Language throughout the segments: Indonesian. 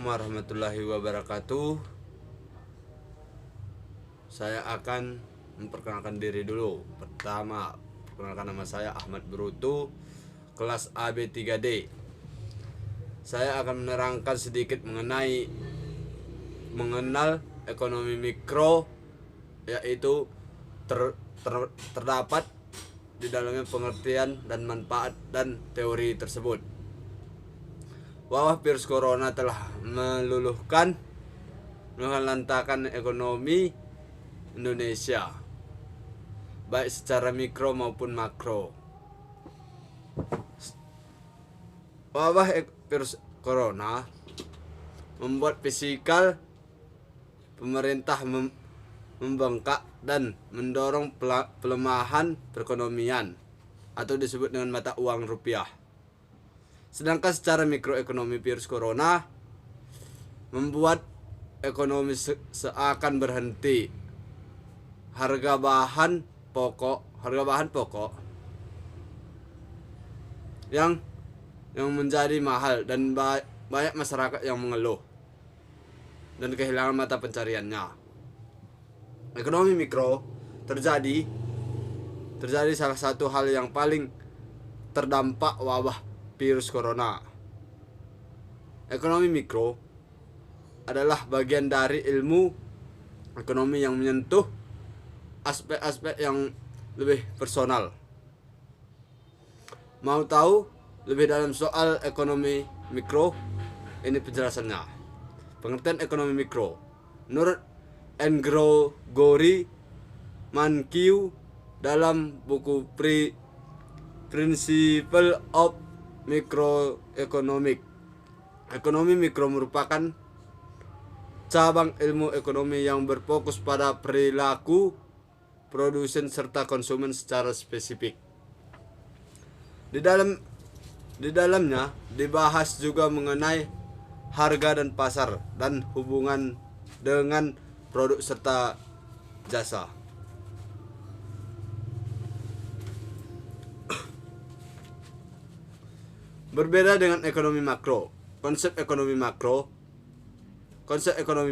warahmatullahi wabarakatuh. Saya akan memperkenalkan diri dulu. Pertama, perkenalkan nama saya Ahmad Brutu, kelas AB3D. Saya akan menerangkan sedikit mengenal ekonomi mikro, yaitu terdapat di dalamnya pengertian dan manfaat dan teori tersebut. Wabah virus corona telah melantakan ekonomi Indonesia, baik secara mikro maupun makro. Wabah virus corona membuat fiskal pemerintah membengkak dan mendorong pelemahan perekonomian atau disebut dengan mata uang rupiah. Sedangkan secara mikroekonomi, virus corona membuat ekonomi seakan berhenti. Harga bahan pokok yang menjadi mahal dan banyak masyarakat yang mengeluh dan kehilangan mata pencariannya. Ekonomi mikro terjadi salah satu hal yang paling terdampak wabah virus corona. Ekonomi mikro adalah bagian dari ilmu ekonomi yang menyentuh aspek-aspek yang lebih personal. Mau tahu lebih dalam soal ekonomi mikro? Ini penjelasannya. Pengertian ekonomi mikro menurut Gregory Mankiw dalam buku Principle of Microeconomics. Ekonomi mikro merupakan cabang ilmu ekonomi yang berfokus pada perilaku produsen serta konsumen secara spesifik. Di dalamnya dibahas juga mengenai harga dan pasar dan hubungan dengan produk serta jasa. Berbeda dengan ekonomi makro, konsep ekonomi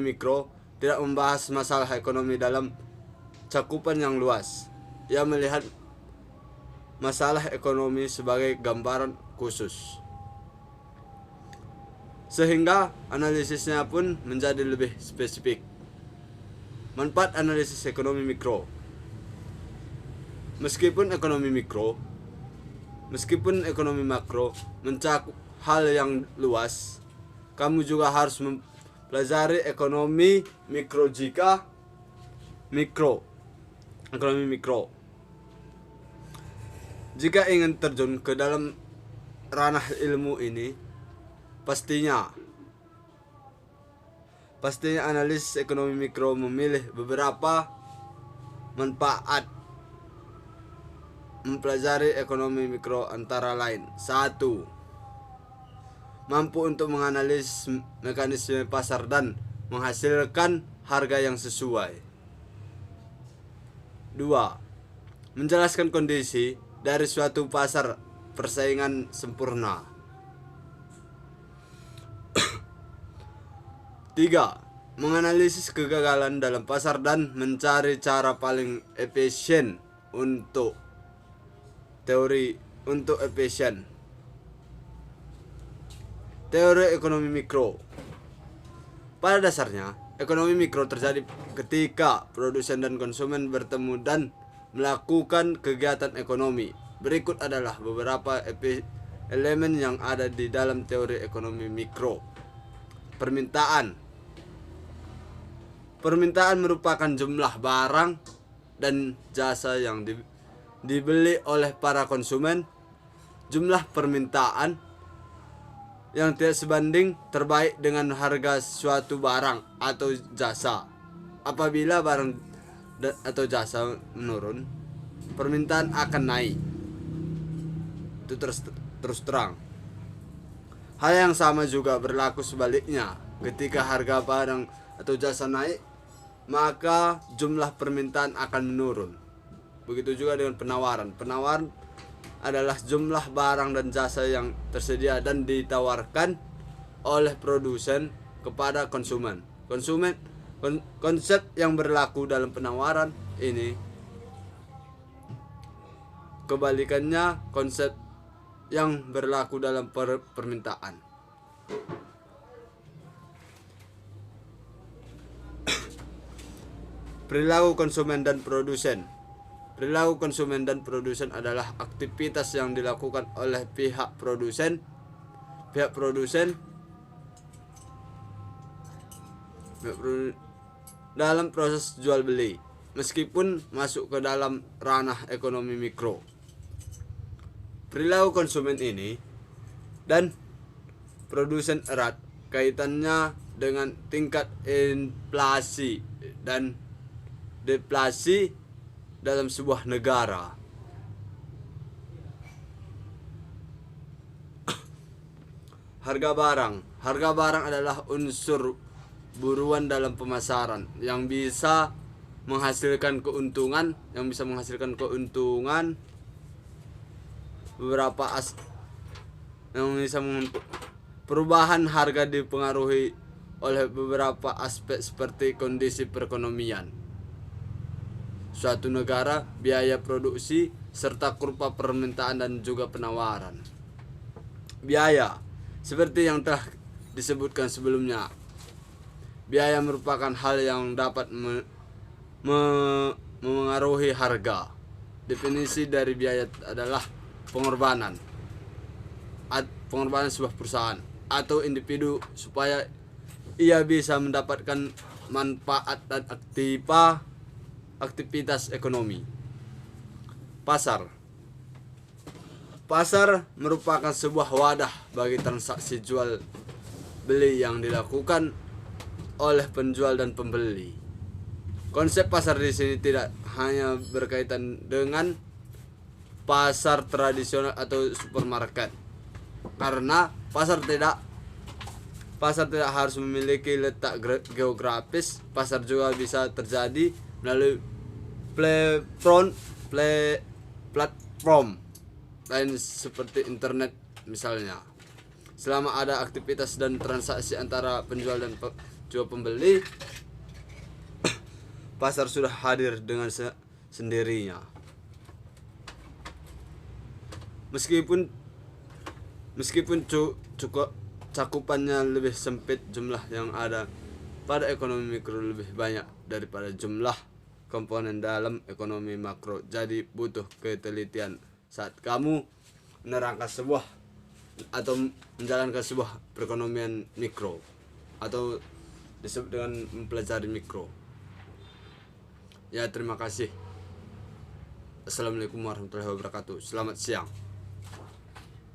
mikro tidak membahas masalah ekonomi dalam cakupan yang luas. Ia melihat masalah ekonomi sebagai gambaran khusus, sehingga analisisnya pun menjadi lebih spesifik. Manfaat analisis ekonomi mikro. Meskipun ekonomi makro mencakup hal yang luas, kamu juga harus mempelajari ekonomi mikro jika ingin terjun ke dalam ranah ilmu ini. Pastinya analis ekonomi mikro memilih beberapa manfaat. Mempelajari ekonomi mikro antara lain: 1. Mampu untuk menganalisis mekanisme pasar dan menghasilkan harga yang sesuai. 2. Menjelaskan kondisi dari suatu pasar persaingan sempurna. 3. Menganalisis kegagalan dalam pasar dan mencari cara paling efisien untuk teori ekonomi mikro. Pada dasarnya, ekonomi mikro terjadi ketika produsen dan konsumen bertemu dan melakukan kegiatan ekonomi. Berikut adalah beberapa elemen yang ada di dalam teori ekonomi mikro. Permintaan merupakan jumlah barang dan jasa yang dibeli oleh para konsumen. Jumlah permintaan yang tidak sebanding terbalik dengan harga suatu barang atau jasa. Apabila barang atau jasa menurun, permintaan akan naik. Itu terus terang. Hal yang sama juga berlaku sebaliknya. Ketika harga barang atau jasa naik, maka jumlah permintaan akan menurun. Begitu juga dengan penawaran. Penawaran adalah jumlah barang dan jasa yang tersedia dan ditawarkan oleh produsen kepada konsumen. Konsep yang berlaku dalam penawaran ini kebalikannya konsep yang berlaku dalam permintaan. Perilaku konsumen dan produsen. Perilaku konsumen dan produsen adalah aktivitas yang dilakukan oleh pihak produsen dalam proses jual beli, meskipun masuk ke dalam ranah ekonomi mikro. Perilaku konsumen ini dan produsen erat kaitannya dengan tingkat inflasi dan deflasi dalam sebuah negara. Harga barang adalah unsur buruan dalam pemasaran yang bisa menghasilkan keuntungan, perubahan harga dipengaruhi oleh beberapa aspek seperti kondisi perekonomian suatu negara, biaya produksi, serta kurva permintaan dan juga penawaran. Biaya, seperti yang telah disebutkan sebelumnya, biaya merupakan hal yang dapat memengaruhi harga. Definisi dari biaya adalah pengorbanan sebuah perusahaan atau individu supaya ia bisa mendapatkan manfaat dan aktivitas ekonomi. Pasar merupakan sebuah wadah bagi transaksi jual beli yang dilakukan oleh penjual dan pembeli. Konsep pasar di sini tidak hanya berkaitan dengan pasar tradisional atau supermarket, karena pasar tidak harus memiliki letak geografis. Pasar juga bisa terjadi melalui platform lain seperti internet misalnya. Selama ada aktivitas dan transaksi antara penjual dan juga pembeli, pasar sudah hadir dengan sendirinya. Meskipun cukup cakupannya lebih sempit, jumlah yang ada pada ekonomi mikro lebih banyak daripada jumlah komponen dalam ekonomi makro. Jadi butuh ketelitian saat kamu menerangkan sebuah atau menjalankan sebuah perekonomian mikro, atau disebut dengan mempelajari mikro. Ya, terima kasih. Assalamualaikum warahmatullahi wabarakatuh. Selamat siang.